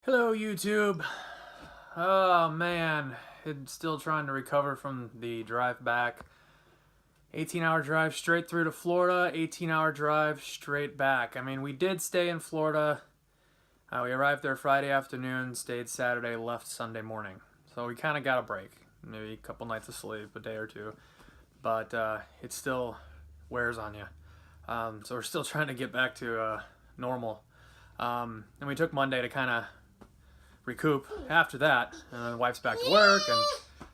Hello, YouTube. Oh man, it's still trying to recover from the drive back. 18-hour drive straight through to Florida, 18-hour drive straight back. I mean, we did stay in Florida. We arrived there Friday afternoon, stayed Saturday, left Sunday morning. So we kind of got a break. Maybe a couple nights of sleep, a day or two. But it still wears on you. So we're still trying to get back to normal. And we took Monday to kind of recoup after that. The wife's back to work, and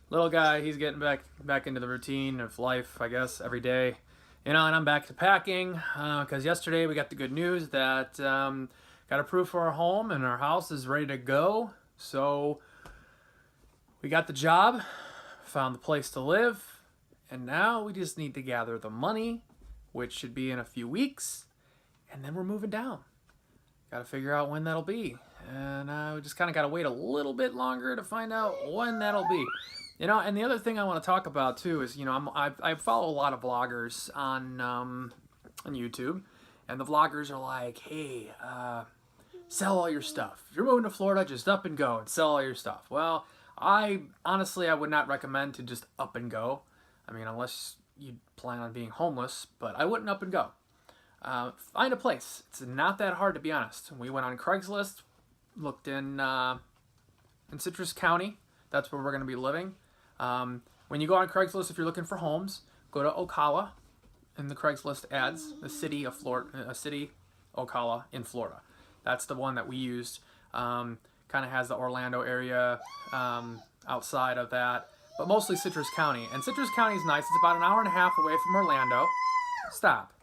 little guy, he's getting back into the routine of life, I guess, every day. And I'm back to packing, because yesterday we got the good news that got approved for our home, and our house is ready to go. So we got the job, found the place to live, and now we just need to gather the money, which should be in a few weeks, and then we're moving down. Got to figure out when that'll be. And we just kind of got to wait a little bit longer to find out when that'll be. And the other thing I want to talk about too is, I follow a lot of vloggers on YouTube, and the vloggers are like, hey, sell all your stuff. If you're moving to Florida, just up and go and sell all your stuff. Well, I would not recommend to just up and go. I mean, unless you plan on being homeless, but I wouldn't up and go. Find a place. It's not that hard, to be honest. We went on Craigslist, looked in Citrus County. That's where we're going to be living. When you go on Craigslist, if you're looking for homes, go to Ocala in the Craigslist ads, the city of Florida, Ocala in Florida. That's the one that we used. Kind of has the Orlando area outside of that, but mostly Citrus County. And Citrus County is nice. It's about an hour and a half away from Orlando. Stop.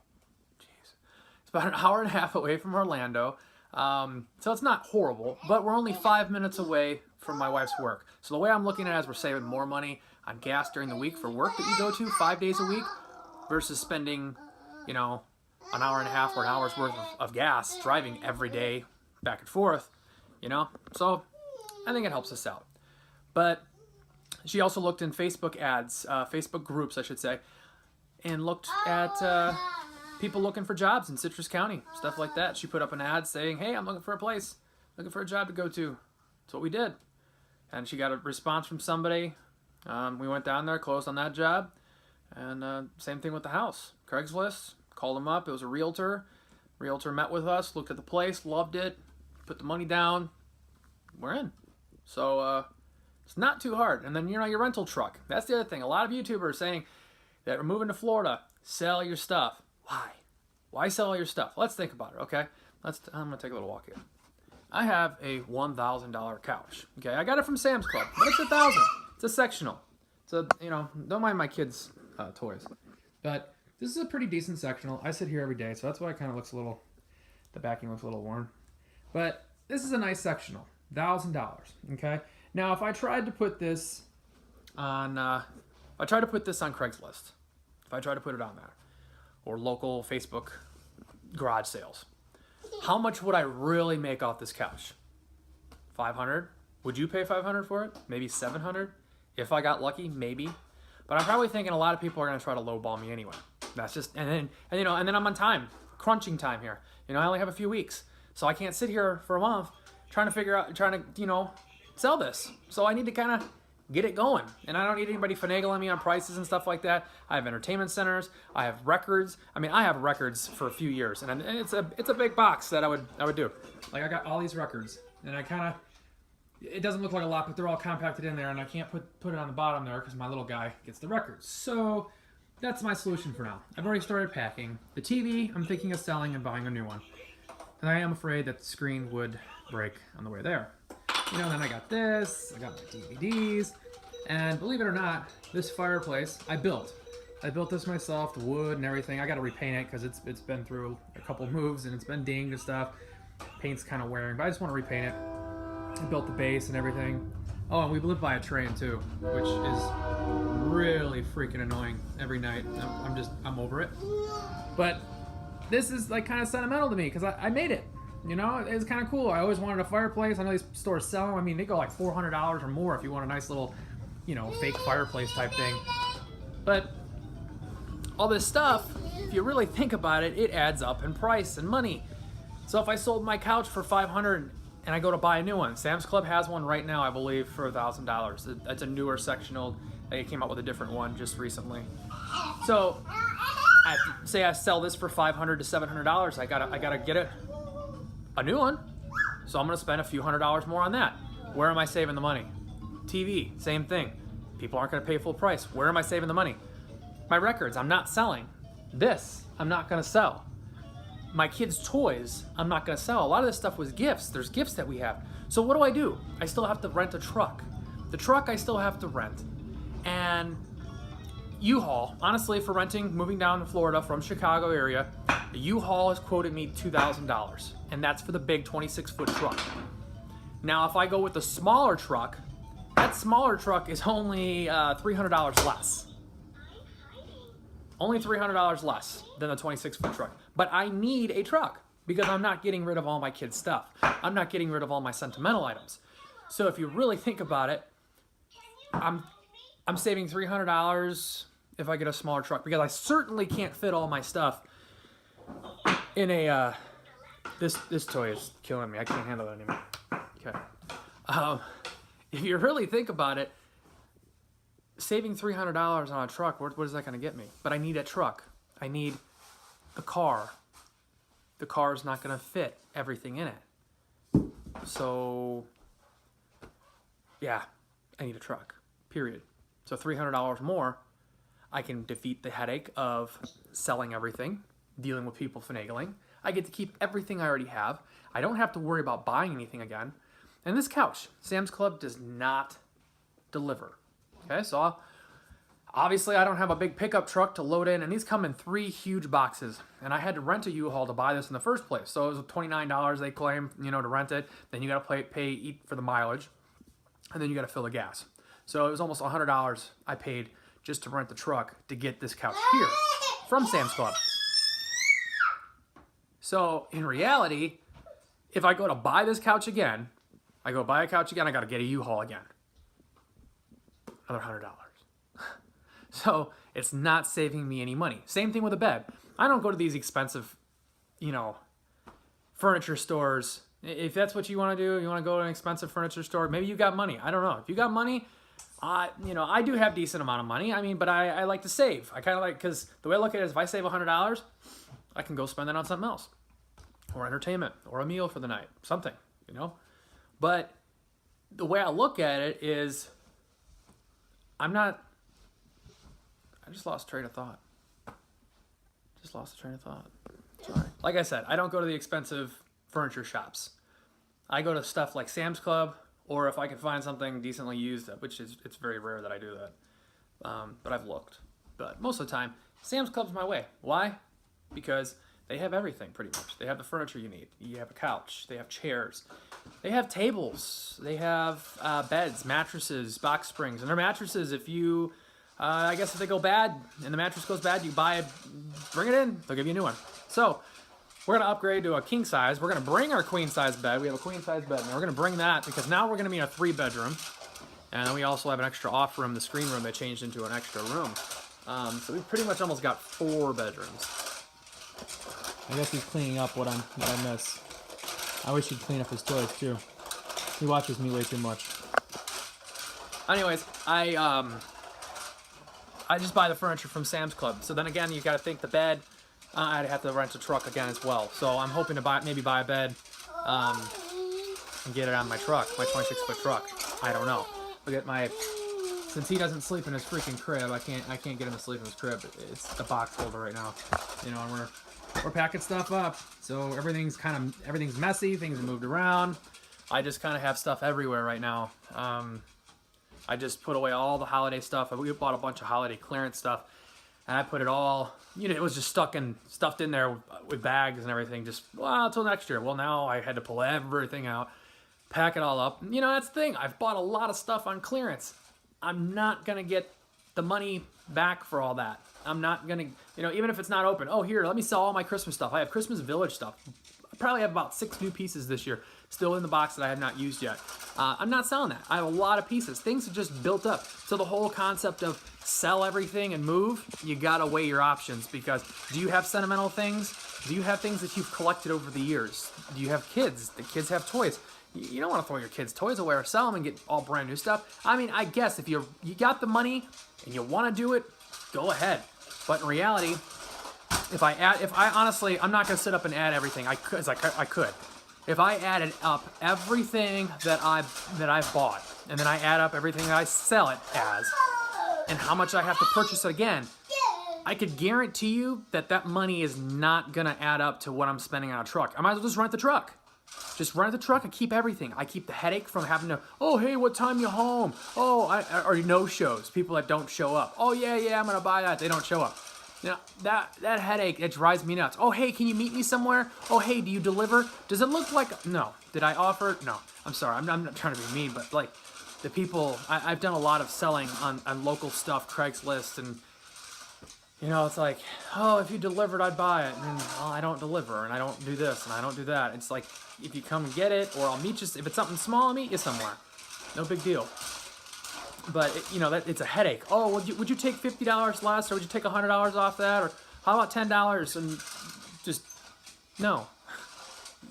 It's about an hour and a half away from Orlando. So it's not horrible, but we're only 5 minutes away from my wife's work. So the way I'm looking at it is we're saving more money on gas during the week for work that you go to 5 days a week versus spending, an hour and a half or an hour's worth of gas driving every day back and forth, So I think it helps us out. But she also looked in Facebook ads, Facebook groups, I should say, and looked at people looking for jobs in Citrus County, stuff like that. She put up an ad saying, hey, I'm looking for a place, looking for a job to go to. That's what we did. And she got a response from somebody. We went down there, closed on that job. And same thing with the house. Craigslist, called them up. It was a realtor. Realtor met with us, looked at the place, loved it, put the money down. We're in. So it's not too hard. And then, your rental truck. That's the other thing. A lot of YouTubers are saying that we're moving to Florida, sell your stuff. Why? Why sell all your stuff? Let's think about it, okay? I'm going to take a little walk here. I have a $1,000 couch, okay? I got it from Sam's Club, but it's $1,000. It's a sectional. So, don't mind my kids' toys. But this is a pretty decent sectional. I sit here every day, so that's why it kind of looks the backing looks a little worn. But this is a nice sectional, $1,000, okay? Now, if I tried to put this on, Craigslist, if I tried to put it on there, or local Facebook garage sales, how much would I really make off this couch? $500? Would you pay $500 for it? Maybe $700? If I got lucky, maybe. But I'm probably thinking a lot of people are going to try to lowball me anyway. That's just, and then I'm on time, crunching time here. I only have a few weeks, so I can't sit here for a month trying to sell this. So I need to kind of get it going. And I don't need anybody finagling me on prices and stuff like that. I have entertainment centers. I have records. I mean, I have records for a few years, and it's a big box that I would do. Like, I got all these records, and it doesn't look like a lot, but they're all compacted in there, and I can't put it on the bottom there because my little guy gets the records. So that's my solution for now. I've already started packing. The TV, I'm thinking of selling and buying a new one. And I am afraid that the screen would break on the way there. Then I got this, I got my DVDs, and believe it or not, this fireplace I built. I built this myself, the wood and everything. I got to repaint it because it's been through a couple moves and it's been dinged and stuff. Paint's kind of wearing, but I just want to repaint it. I built the base and everything. Oh, and we live by a train too, which is really freaking annoying every night. I'm over it. But this is like kind of sentimental to me because I made it. It's kind of cool. I always wanted a fireplace. I know these stores sell them. I mean, they go like $400 or more if you want a nice little, fake fireplace type thing. But all this stuff, if you really think about it, it adds up in price and money. So if I sold my couch for $500 and I go to buy a new one. Sam's Club has one right now, I believe, for $1,000. It's a newer sectional. They came out with a different one just recently. So, say I sell this for $500 to $700. I gotta get a new one. So I'm gonna spend a few $100s more on that. Where am I saving the money? TV, same thing. People aren't gonna pay full price. Where am I saving the money? My records, I'm not selling. This, I'm not gonna sell. My kids' toys, I'm not gonna sell. A lot of this stuff was gifts. There's gifts that we have. So what do? I still have to rent a truck. The truck I still have to rent. And U-Haul, honestly, for renting, moving down to Florida from Chicago area, U-Haul has quoted me $2,000. And that's for the big 26-foot truck. Now, if I go with the smaller truck, that smaller truck is only $300 less. Only $300 less than the 26-foot truck. But I need a truck because I'm not getting rid of all my kids' stuff. I'm not getting rid of all my sentimental items. So if you really think about it, I'm saving $300 if I get a smaller truck because I certainly can't fit all my stuff in a, this toy is killing me. I can't handle it anymore. Okay. If you really think about it, saving $300 on a truck, what is that going to get me? But I need a truck. I need the car. The car is not going to fit everything in it. So, yeah, I need a truck, period. So $300 more, I can defeat the headache of selling everything, dealing with people finagling. I get to keep everything I already have. I don't have to worry about buying anything again. And this couch, Sam's Club does not deliver. Okay, so obviously I don't have a big pickup truck to load in, and these come in 3 huge boxes. And I had to rent a U-Haul to buy this in the first place. So it was $29 they claim, to rent it. Then you got to eat for the mileage, and then you got to fill the gas. So it was almost $100 I paid just to rent the truck to get this couch here from Sam's Club. So in reality, if I go to buy this couch again, I got to get a U-Haul again. Another $100. So it's not saving me any money. Same thing with a bed. I don't go to these expensive, furniture stores. If that's what you want to do, you want to go to an expensive furniture store, maybe you got money. I don't know. If you got money, I do have a decent amount of money. But I like to save. I kind of like, because the way I look at it is if I save $100, I can go spend that on something else. Or entertainment, or a meal for the night, something, But the way I look at it is, I just lost train of thought. Sorry. Like I said, I don't go to the expensive furniture shops. I go to stuff like Sam's Club, or if I can find something decently used, which it's very rare that I do that. But I've looked. But most of the time, Sam's Club's my way. Why? Because they have everything pretty much. They have the furniture you need. You have a couch. They have chairs. They have tables. They have beds, mattresses, box springs. And their mattresses, if you, if they go bad and the mattress goes bad, you bring it in. They'll give you a new one. So we're going to upgrade to a king size. We're going to bring our queen size bed. We have a queen size bed. And we're going to bring that because now we're going to be in a 3-bedroom. And then we also have an extra off room, the screen room, they changed into an extra room. So we pretty much almost got 4 bedrooms. I guess he's cleaning up what I miss. I wish he'd clean up his toys too. He watches me way too much. Anyways, I just buy the furniture from Sam's Club. So then again, you got to think the bed. I'd have to rent a truck again as well. So I'm hoping to buy a bed and get it on my truck, my 26-foot truck. I don't know. Since he doesn't sleep in his freaking crib, I can't get him to sleep in his crib. It's a box holder right now, and we're packing stuff up. So everything's messy. Things are moved around. I just kind of have stuff everywhere right now. I just put away all the holiday stuff. We bought a bunch of holiday clearance stuff, and I put it all. It was just stuffed in there with bags and everything. Just until next year. Well, now I had to pull everything out, pack it all up. That's the thing. I've bought a lot of stuff on clearance. I'm not gonna get the money back for all that. I'm not gonna, even if it's not open. Oh, here, let me sell all my Christmas stuff. I have Christmas Village stuff. I probably have about 6 new pieces this year still in the box that I have not used yet. I'm not selling that. I have a lot of pieces. Things have just built up. So the whole concept of sell everything and move, you gotta weigh your options, because do you have sentimental things? Do you have things that you've collected over the years? Do you have kids? The kids have toys. You don't want to throw your kids' toys away or sell them and get all brand new stuff. I mean, I guess if you got the money and you want to do it, go ahead. But in reality, if I honestly, I'm not gonna sit up and add everything. I could. If I added up everything that I've bought, and then I add up everything that I sell it as, and how much I have to purchase it again, I could guarantee you that money is not gonna add up to what I'm spending on a truck. I might as well just rent the truck. Just rent the truck and keep everything. I keep the headache from having to, oh, hey, what time you home? Oh, or no-shows, people that don't show up. Oh, yeah, I'm gonna buy that. They don't show up. You know, that headache, it drives me nuts. Oh, hey, can you meet me somewhere? Oh, hey, do you deliver? Does it look like, no. Did I offer? No. I'm sorry, I'm not trying to be mean, but like the people, I've done a lot of selling on local stuff, Craigslist, and you know, it's like, oh, if you delivered, I'd buy it. And well, I don't deliver, and I don't do this, and I don't do that. It's like, if you come and get it, or I'll meet you, if it's something small, I'll meet you somewhere. No big deal. But, you know, it's a headache. Oh, would you take $50 less, or would you take $100 off that? Or how about $10? And just, no.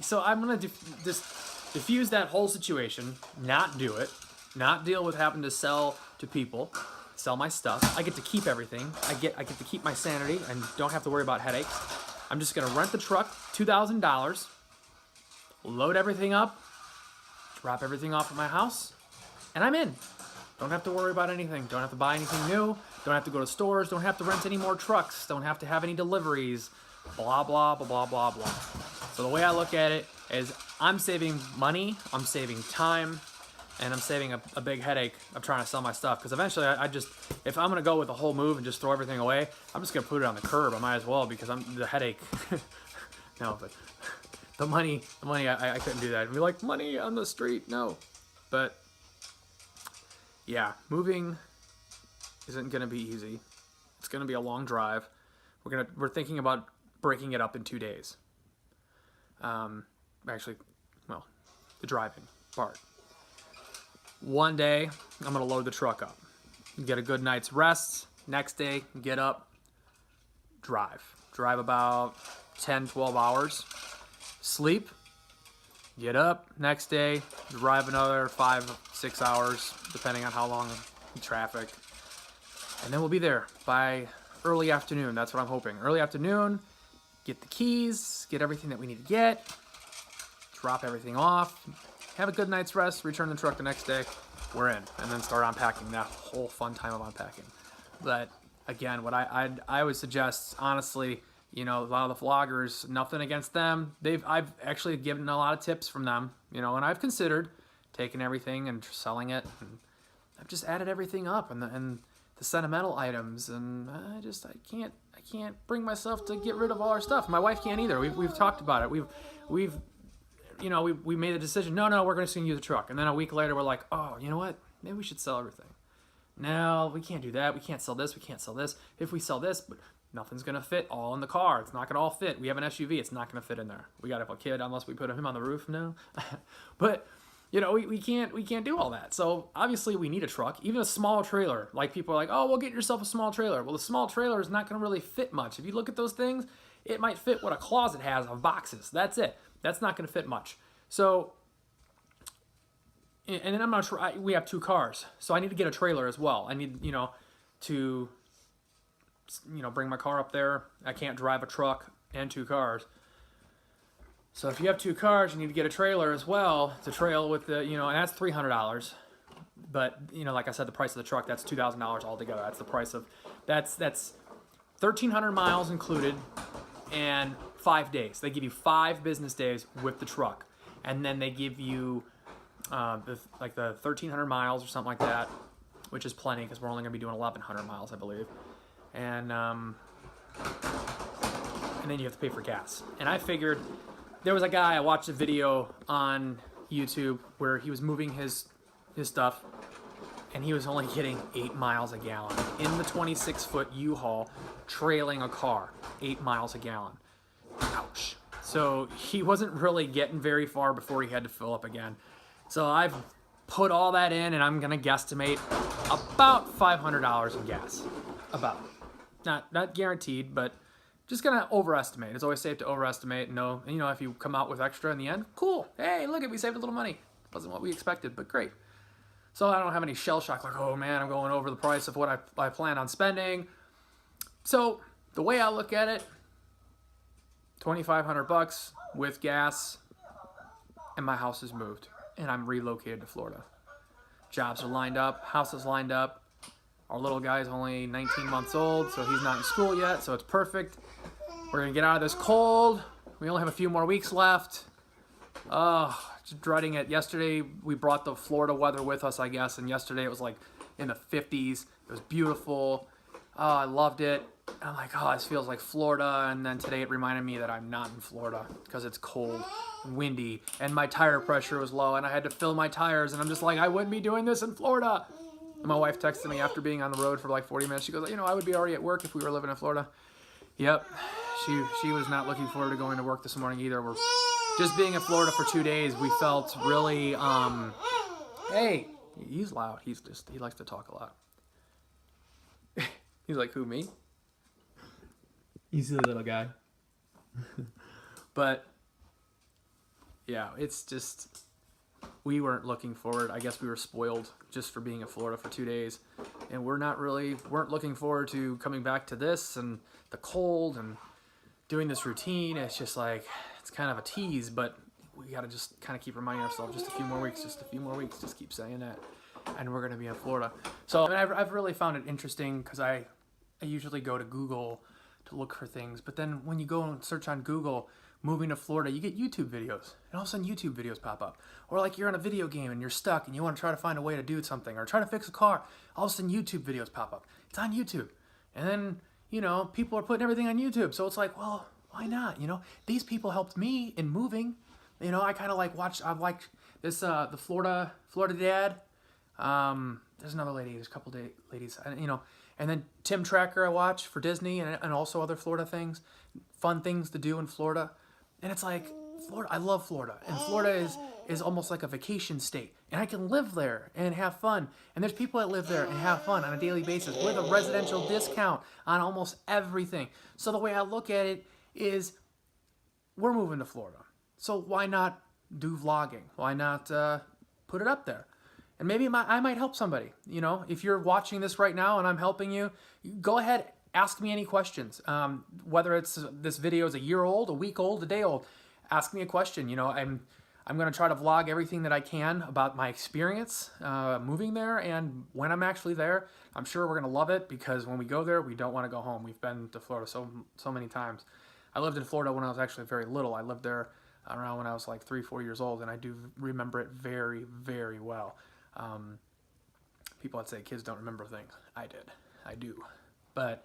So I'm going to just diffuse that whole situation, not do it, not deal with having to sell to people, sell my stuff. I get to keep everything. I get to keep my sanity and don't have to worry about headaches. I'm just going to rent the truck, $2,000, load everything up, drop everything off at my house, and I'm in. Don't have to worry about anything. Don't have to buy anything new. Don't have to go to stores. Don't have to rent any more trucks. Don't have to have any deliveries. Blah, blah, blah, blah, blah, blah. So the way I look at it is I'm saving money, I'm saving time, and I'm saving a big headache of trying to sell my stuff. Because eventually if I'm going to go with a whole move and just throw everything away, I'm just going to put it on the curb. I might as well, because the headache. No, but the money, I couldn't do that. I'd be like, money on the street, no. But yeah, moving isn't gonna be easy. It's gonna be a long drive. We're thinking about breaking it up in 2 days. Actually, well, the driving part. One day, I'm gonna load the truck up, get a good night's rest. Next day, get up, drive about 10, 12 hours, sleep, get up, next day, drive another 5, 6 hours, depending on how long the traffic. And then we'll be there by early afternoon. That's what I'm hoping. Early afternoon, get the keys, get everything that we need to get, drop everything off, have a good night's rest, return the truck the next day, we're in. And then start unpacking, that whole fun time of unpacking. But again, what I would suggest, honestly, you know, a lot of the vloggers, nothing against them. I've actually given a lot of tips from them, you know, and I've considered taking everything and selling it. And I've just added everything up and the sentimental items, and I can't bring myself to get rid of all our stuff. My wife can't either. We've talked about it. We made the decision. No, we're going to use the truck. And then a week later, we're like, oh, you know what? Maybe we should sell everything. No, we can't do that. We can't sell this. We can't sell this. If we sell this, but nothing's going to fit all in the car. It's not going to all fit. We have an SUV. It's not going to fit in there. We got to have a kid unless we put him on the roof. No. But, you know, we can't do all that. So obviously we need a truck, even a small trailer. Like people are like, oh, well, get yourself a small trailer. Well, the small trailer is not going to really fit much. If you look at those things, it might fit what a closet has of boxes. That's it. That's not going to fit much. So, and then I'm not sure, we have 2 cars. So I need to get a trailer as well. I need, to bring my car up there. I can't drive a truck and 2 cars. So if you have 2 cars, you need to get a trailer as well to trail with the, and that's $300. But, like I said, the price of the truck, that's $2,000 altogether. That's the price of, that's 1,300 miles included and 5 days. They give you 5 business days with the truck. And then they give you the 1,300 miles or something like that, which is plenty because we're only going to be doing 1,100 miles, I believe. And then you have to pay for gas. And I figured, there was a guy, I watched a video on YouTube where he was moving his stuff, and he was only getting 8 miles a gallon in the 26-foot U-Haul trailing a car, 8 miles a gallon. Ouch. So he wasn't really getting very far before he had to fill up again. So I've put all that in, and I'm gonna guesstimate about $500 in gas. About. Not guaranteed, but just gonna overestimate. It's always safe to overestimate. And if you come out with extra in the end, cool. Hey, look, we saved a little money. Wasn't what we expected, but great. So I don't have any shell shock like, oh man, I'm going over the price of what I plan on spending. So the way I look at it, $2,500 with gas, and my house is moved, and I'm relocated to Florida. Jobs are lined up, house is lined up. Our little guy's only 19 months old, so he's not in school yet, so it's perfect. We're gonna get out of this cold. We only have a few more weeks left. Just dreading it. Yesterday, we brought the Florida weather with us, I guess, and yesterday it was like in the 50s. It was beautiful. I loved it. I'm like, oh, this feels like Florida, and then today it reminded me that I'm not in Florida because it's cold and windy, and my tire pressure was low, and I had to fill my tires, and I'm just like, I wouldn't be doing this in Florida. And my wife texted me after being on the road for like 40 minutes. She goes, I would be already at work if we were living in Florida. Yep, she was not looking forward to going to work this morning either. We're just being in Florida for 2 days. We felt really, hey, he's loud. He likes to talk a lot. He's like, who, me? He's a little guy. But yeah, it's just, we weren't looking forward. I guess we were spoiled just for being in Florida for 2 days. And weren't looking forward to coming back to this and the cold and doing this routine. It's just like, it's kind of a tease, but we got to just kind of keep reminding ourselves, just a few more weeks, just keep saying that. And we're going to be in Florida. So I've really found it interesting because I usually go to Google to look for things. But then when you go and search on Google, moving to Florida, you get YouTube videos. And all of a sudden YouTube videos pop up. Or like you're in a video game and you're stuck and you want to try to find a way to do something or try to fix a car. All of a sudden YouTube videos pop up. It's on YouTube. And then, people are putting everything on YouTube. So it's like, well, why not? These people helped me in moving. I kind of I've liked this, the Florida Dad. There's another lady, there's a couple ladies, and then Tim Tracker I watch for Disney and also other Florida things, fun things to do in Florida. And it's like, Florida, I love Florida. And Florida is almost like a vacation state. And I can live there and have fun. And there's people that live there and have fun on a daily basis with a residential discount on almost everything. So the way I look at it is, we're moving to Florida. So why not do vlogging? Why not put it up there? And maybe I might help somebody. If you're watching this right now and I'm helping you, go ahead, ask me any questions. Whether it's this video is a year old, a week old, a day old, ask me a question. I'm going to try to vlog everything that I can about my experience moving there, and when I'm actually there, I'm sure we're going to love it, because when we go there, we don't want to go home. We've been to Florida so many times. I lived in Florida when I was actually very little. I lived there around when I was like 3-4 years old, and I do remember it very, very well. People would say kids don't remember things. I do. But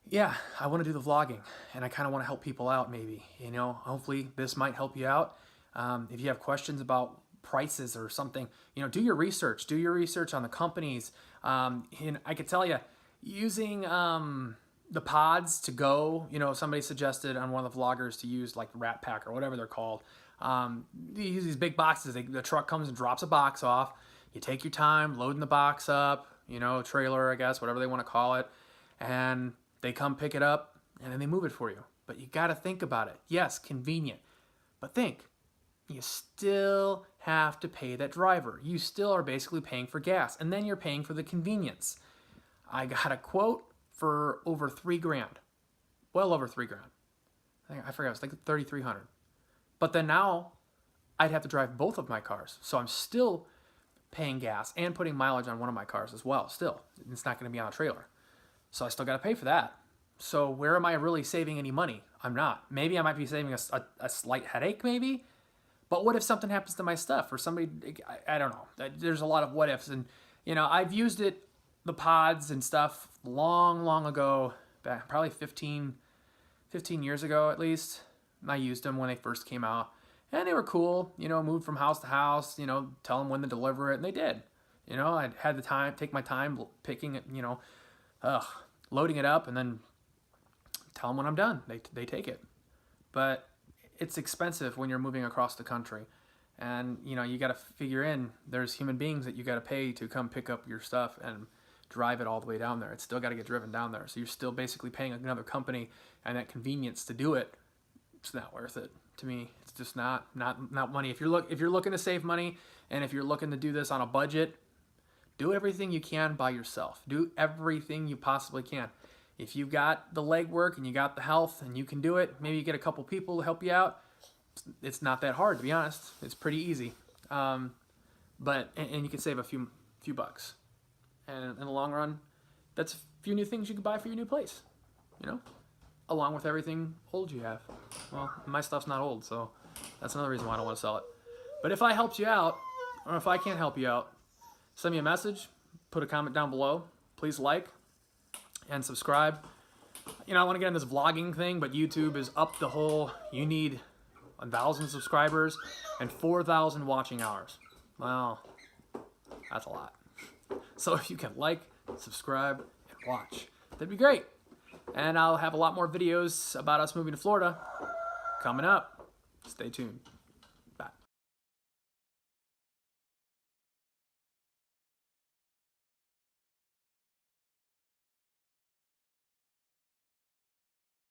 yeah, I want to do the vlogging, and I kind of want to help people out maybe. Hopefully this might help you out. If you have questions about prices or something, do your research. Do your research on the companies. And I could tell you, using the pods to go, somebody suggested on one of the vloggers to use like Rat Pack or whatever they're called. You use these big boxes. The truck comes and drops a box off. You take your time loading the box up, trailer, I guess, whatever they want to call it. And they come pick it up and then they move it for you. But you got to think about it. Yes, convenient. But think, you still have to pay that driver. You still are basically paying for gas. And then you're paying for the convenience. I got a quote for over $3,000. Well over $3,000. I forgot, it was like $3,300. But then now I'd have to drive both of my cars. So I'm still paying gas and putting mileage on one of my cars as well. Still, it's not going to be on a trailer. So I still got to pay for that. So where am I really saving any money? I'm not. Maybe I might be saving a slight headache maybe. But what if something happens to my stuff or somebody, I don't know. There's a lot of what ifs. And, I've used it, the pods and stuff long ago, back probably 15 years ago at least. I used them when they first came out, and they were cool. Moved from house to house. Tell them when to deliver it, and they did. I had the time, take my time picking it. Loading it up, and then tell them when I'm done. They take it, but it's expensive when you're moving across the country, and you got to figure in there's human beings that you got to pay to come pick up your stuff and drive it all the way down there. It's still got to get driven down there, so you're still basically paying another company and that convenience to do it. It's not worth it to me. It's just not money. If you're looking to save money, and if you're looking to do this on a budget, do everything you can by yourself. Do everything you possibly can. If you got the legwork and you got the health and you can do it, maybe you get a couple people to help you out. It's not that hard, to be honest. It's pretty easy. But you can save a few bucks. And in the long run, that's a few new things you can buy for your new place, you know, along with everything old you have. Well, my stuff's not old, so that's another reason why I don't want to sell it. But if I helped you out, or if I can't help you out, send me a message, put a comment down below. Please like and subscribe. You know, I want to get in this vlogging thing, but YouTube is up the whole, you need 1,000 subscribers and 4,000 watching hours. Well, that's a lot. So if you can like, subscribe, and watch, that'd be great. And I'll have a lot more videos about us moving to Florida coming up. Stay tuned.